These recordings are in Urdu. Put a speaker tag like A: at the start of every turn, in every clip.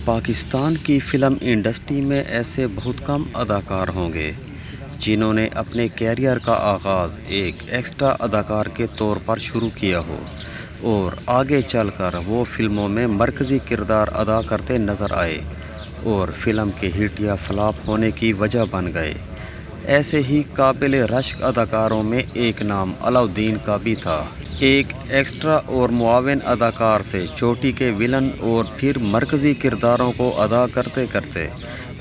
A: پاکستان کی فلم انڈسٹری میں ایسے بہت کم اداکار ہوں گے جنہوں نے اپنے کیریئر کا آغاز ایک ایکسٹرا اداکار کے طور پر شروع کیا ہو اور آگے چل کر وہ فلموں میں مرکزی کردار ادا کرتے نظر آئے اور فلم کے ہٹ یا فلاپ ہونے کی وجہ بن گئے۔ ایسے ہی قابل رشک اداکاروں میں ایک نام علاؤالدین کا بھی تھا۔ ایک ایکسٹرا اور معاون اداکار سے چوٹی کے ویلن اور پھر مرکزی کرداروں کو ادا کرتے کرتے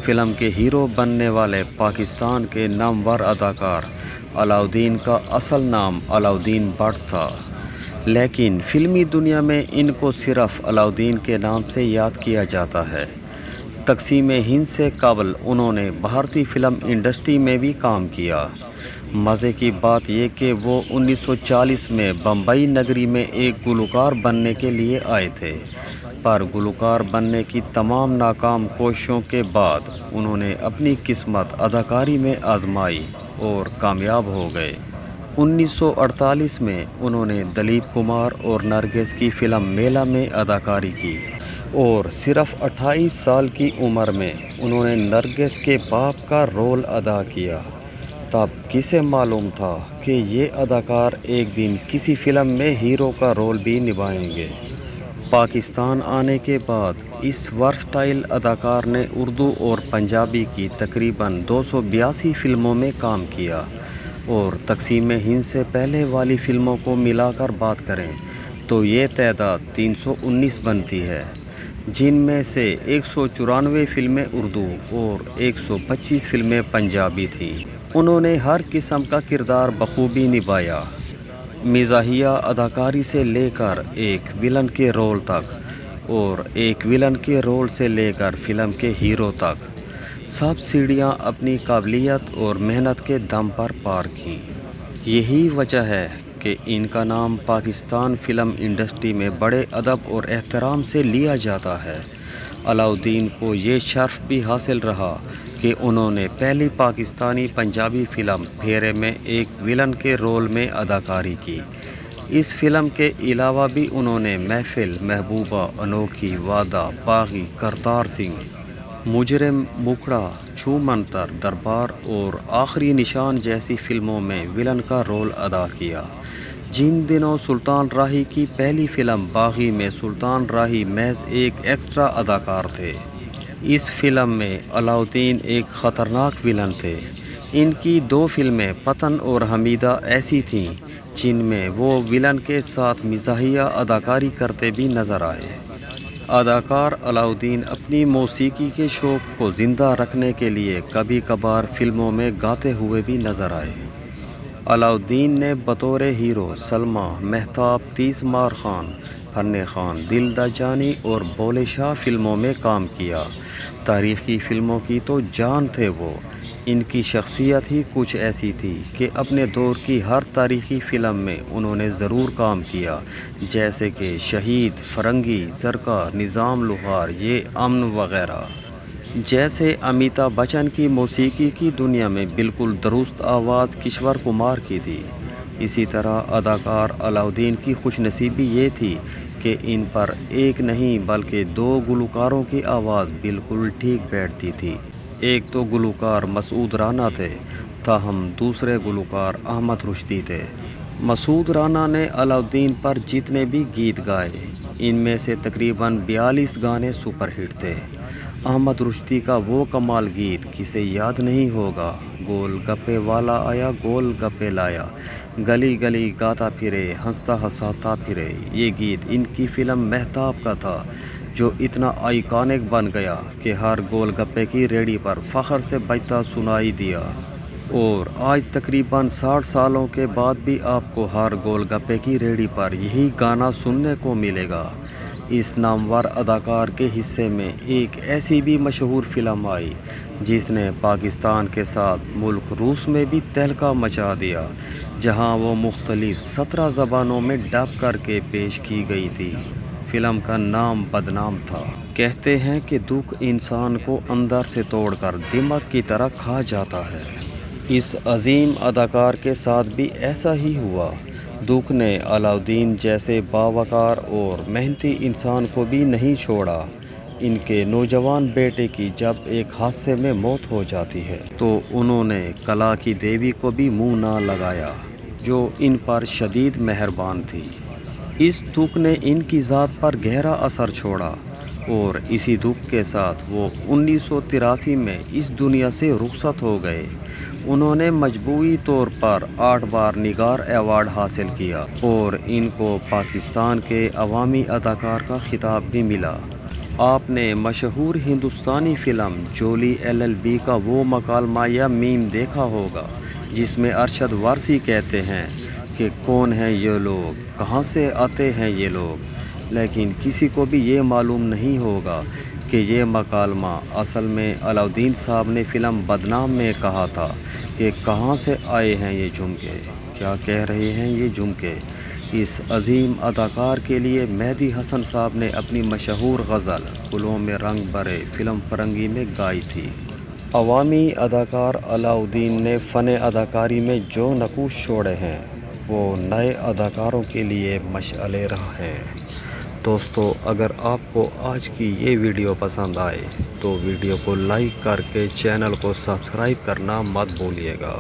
A: فلم کے ہیرو بننے والے پاکستان کے نامور اداکار علاؤالدین کا اصل نام علاؤالدین بٹ تھا، لیکن فلمی دنیا میں ان کو صرف علاؤالدین کے نام سے یاد کیا جاتا ہے۔ تقسیم ہند سے قبل انہوں نے بھارتی فلم انڈسٹری میں بھی کام کیا۔ مزے کی بات یہ کہ وہ 1940 میں بمبئی نگری میں ایک گلوکار بننے کے لیے آئے تھے، پر گلوکار بننے کی تمام ناکام کوششوں کے بعد انہوں نے اپنی قسمت اداکاری میں آزمائی اور کامیاب ہو گئے۔ 1948 میں انہوں نے دلیپ کمار اور نرگس کی فلم میلہ میں اداکاری کی اور صرف 28 سال کی عمر میں انہوں نے نرگس کے باپ کا رول ادا کیا۔ تب کسے معلوم تھا کہ یہ اداکار ایک دن کسی فلم میں ہیرو کا رول بھی نبھائیں گے۔ پاکستان آنے کے بعد اس ورسٹائل اداکار نے اردو اور پنجابی کی تقریباً 282 فلموں میں کام کیا، اور تقسیم ہند سے پہلے والی فلموں کو ملا کر بات کریں تو یہ تعداد 319 بنتی ہے، جن میں سے 194 فلمیں اردو اور 125 فلمیں پنجابی تھیں۔ انہوں نے ہر قسم کا کردار بخوبی نبھایا، مزاحیہ اداکاری سے لے کر ایک ویلن کے رول تک اور ایک ویلن کے رول سے لے کر فلم کے ہیرو تک سب سیڑھیاں اپنی قابلیت اور محنت کے دم پر پار کیں۔ یہی وجہ ہے کہ ان کا نام پاکستان فلم انڈسٹری میں بڑے ادب اور احترام سے لیا جاتا ہے۔ علاؤالدین کو یہ شرف بھی حاصل رہا کہ انہوں نے پہلی پاکستانی پنجابی فلم پھیرے میں ایک ویلن کے رول میں اداکاری کی۔ اس فلم کے علاوہ بھی انہوں نے محفل، محبوبہ، انوکھی، وعدہ، باغی، کرتار سنگھ، مجرم، بکھڑا، چھو منتر، دربار اور آخری نشان جیسی فلموں میں ویلن کا رول ادا کیا۔ جن دنوں سلطان راہی کی پہلی فلم باغی میں سلطان راہی محض ایک ایکسٹرا اداکار تھے۔ اس فلم میں علاؤالدین ایک خطرناک ویلن تھے۔ ان کی 2 فلمیں پتن اور حمیدہ ایسی تھیں جن میں وہ ویلن کے ساتھ مزاحیہ اداکاری کرتے بھی نظر آئے۔ اداکار علاؤالدین اپنی موسیقی کے شوق کو زندہ رکھنے کے لیے کبھی کبھار فلموں میں گاتے ہوئے بھی نظر آئے۔ علاؤالدین نے بطور ہیرو سلما، مہتاب، 30 مار خان، فن خان، دل دا جانی اور بولے شاہ فلموں میں کام کیا۔ تاریخی فلموں کی تو جان تھے وہ۔ ان کی شخصیت ہی کچھ ایسی تھی کہ اپنے دور کی ہر تاریخی فلم میں انہوں نے ضرور کام کیا، جیسے کہ شہید، فرنگی، زرقا، نظام لوہار، یہ امن وغیرہ۔ جیسے امیتابھ بچن کی موسیقی کی دنیا میں بالکل درست آواز کشور کمار کی تھی، اسی طرح اداکار علاؤالدین کی خوش نصیبی یہ تھی کہ ان پر ایک نہیں بلکہ 2 گلوکاروں کی آواز بالکل ٹھیک بیٹھتی تھی۔ ایک تو گلوکار مسعود رانا تھے، تاہم دوسرے گلوکار احمد رشدی تھے۔ مسعود رانا نے علاؤالدین پر جتنے بھی گیت گائے، ان میں سے تقریباً 42 گانے سپر ہٹ تھے۔ احمد رشدی کا وہ کمال گیت کسے یاد نہیں ہوگا، گول گپے والا آیا گول گپے لایا، گلی گلی گاتا پھرے ہنستا ہنساتا پھرے، یہ گیت ان کی فلم مہتاب کا تھا جو اتنا آئیکانک بن گیا کہ ہر گول گپے کی ریڑھی پر فخر سے بجتا سنائی دیا، اور آج تقریباً 60 سالوں کے بعد بھی آپ کو ہر گول گپے کی ریڑھی پر یہی گانا سننے کو ملے گا۔ اس نامور اداکار کے حصے میں ایک ایسی بھی مشہور فلم آئی جس نے پاکستان کے ساتھ ملک روس میں بھی تہلکہ مچا دیا، جہاں وہ مختلف 17 زبانوں میں ڈب کر کے پیش کی گئی تھی۔ فلم کا نام بدنام تھا۔ کہتے ہیں کہ دکھ انسان کو اندر سے توڑ کر دماغ کی طرح کھا جاتا ہے۔ اس عظیم اداکار کے ساتھ بھی ایسا ہی ہوا۔ دکھ نے علاؤالدین جیسے باوقار اور محنتی انسان کو بھی نہیں چھوڑا۔ ان کے نوجوان بیٹے کی جب ایک حادثے میں موت ہو جاتی ہے تو انہوں نے کلا کی دیوی کو بھی منہ نہ لگایا جو ان پر شدید مہربان تھی۔ اس دکھ نے ان کی ذات پر گہرا اثر چھوڑا اور اسی دکھ کے ساتھ وہ 1983 میں اس دنیا سے رخصت ہو گئے۔ انہوں نے مجموعی طور پر 8 بار نگار ایوارڈ حاصل کیا اور ان کو پاکستان کے عوامی اداکار کا خطاب بھی ملا۔ آپ نے مشہور ہندوستانی فلم جولی LLB کا وہ مکالمہ یا میم دیکھا ہوگا جس میں ارشد وارثی کہتے ہیں کہ کون ہیں یہ لوگ، کہاں سے آتے ہیں یہ لوگ، لیکن کسی کو بھی یہ معلوم نہیں ہوگا کہ یہ مکالمہ اصل میں علاؤدین صاحب نے فلم بدنام میں کہا تھا کہ کہاں سے آئے ہیں یہ جھمکے، کیا کہہ رہے ہیں یہ جھمکے۔ اس عظیم اداکار کے لیے مہدی حسن صاحب نے اپنی مشہور غزل پھولوں میں رنگ بھرے فلم فرنگی میں گائی تھی۔ عوامی اداکار علاؤدین نے فن اداکاری میں جو نقوش چھوڑے ہیں وہ نئے اداکاروں کے لیے مشعل راہ ہیں۔ دوستو، اگر آپ کو آج کی یہ ویڈیو پسند آئے تو ویڈیو کو لائک کر کے چینل کو سبسکرائب کرنا مت بھولیے گا۔